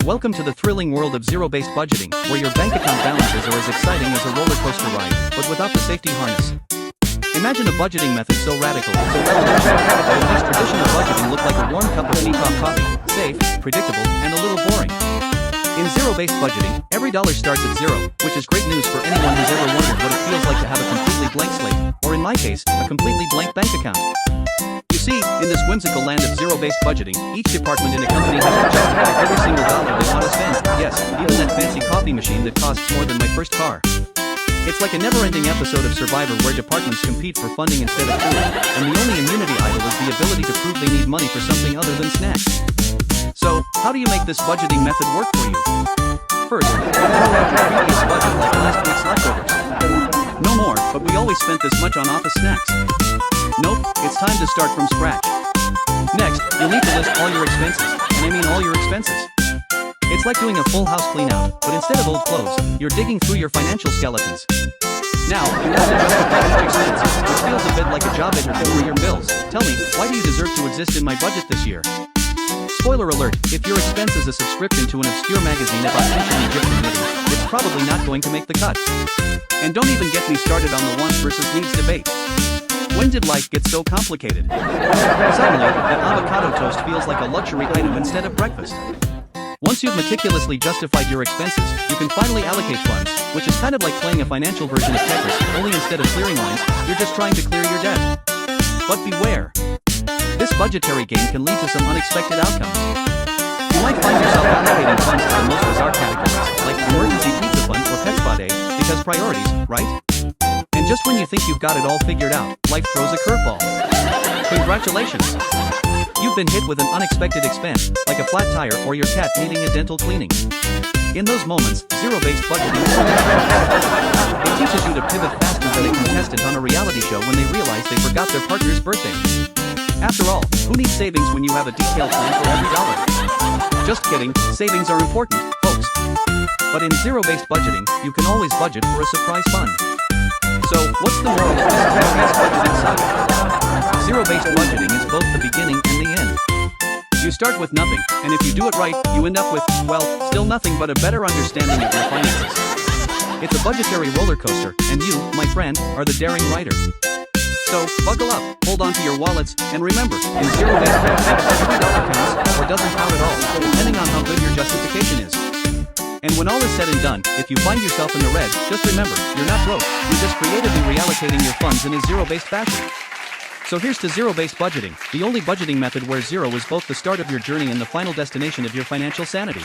Welcome to the thrilling world of zero-based budgeting, where your bank account balances are as exciting as a roller coaster ride, but without the safety harness. Imagine a budgeting method so radical, so revolutionary, that it makes traditional budgeting look like a warm cup of decaf coffee, safe, predictable, and a little boring. In zero-based budgeting, every dollar starts at zero, which is great news for anyone who's ever wondered what it feels like to have a completely blank slate, or in my case, a completely blank bank account. You see, in this whimsical land of zero-based budgeting, each department in a company has to justify every single dollar they want to spend. Yes, even that fancy coffee machine that costs more than my first car. It's like a never-ending episode of Survivor where departments compete for funding instead of food, and the only immunity idol is the ability to prove they need money for something other than snacks. So, how do you make this budgeting method work for you? First, you throw out your previous budget like last week's leftovers. No more, but we always spent this much on office snacks. Nope, it's time to start from scratch. Next, you'll need to list all your expenses, and I mean all your expenses. It's like doing a full house clean-out, but instead of old clothes, you're digging through your financial skeletons. Now, you have to justify each expense, which feels a bit like a job interview for your bills. Tell me, why do you deserve to exist in my budget this year? Spoiler alert, if your expense is a subscription to an obscure magazine about ancient Egyptian knitting, it's probably not going to make the cut. And don't even get me started on the wants versus needs debate. When did life get so complicated? Suddenly, that avocado toast feels like a luxury item instead of breakfast. Once you've meticulously justified your expenses, you can finally allocate funds, which is kind of like playing a financial version of Tetris, only instead of clearing lines, you're just trying to clear your debt. But beware. This budgetary game can lead to some unexpected outcomes. You might find yourself allocating funds to the most bizarre categories, like emergency pizza fund or pet spa day, because priorities, right? And just when you think you've got it all figured out, life throws a curveball. Congratulations! You've been hit with an unexpected expense, like a flat tire or your cat needing a dental cleaning. In those moments, zero-based budgeting is it teaches you to pivot faster than a contestant on a reality show when they realize they forgot their partner's birthday. After all, who needs savings when you have a detailed plan for every dollar? Just kidding, savings are important, folks. But in zero-based budgeting, you can always budget for a surprise fund. So, what's the moral of this zero-based budgeting saga? Zero-based budgeting is both the beginning and the end. You start with nothing, and if you do it right, you end up with, well, still nothing but a better understanding of your finances. It's a budgetary roller coaster, and you, my friend, are the daring rider. So, buckle up, hold on to your wallets, and remember, in zero-based budgeting, every dollar counts, or doesn't count at all, depending on how good your justification is. And when all is said and done, if you find yourself in the red, just remember, you're not broke, you're just creatively reallocating your funds in a zero-based fashion. So here's to zero-based budgeting, the only budgeting method where zero is both the start of your journey and the final destination of your financial sanity.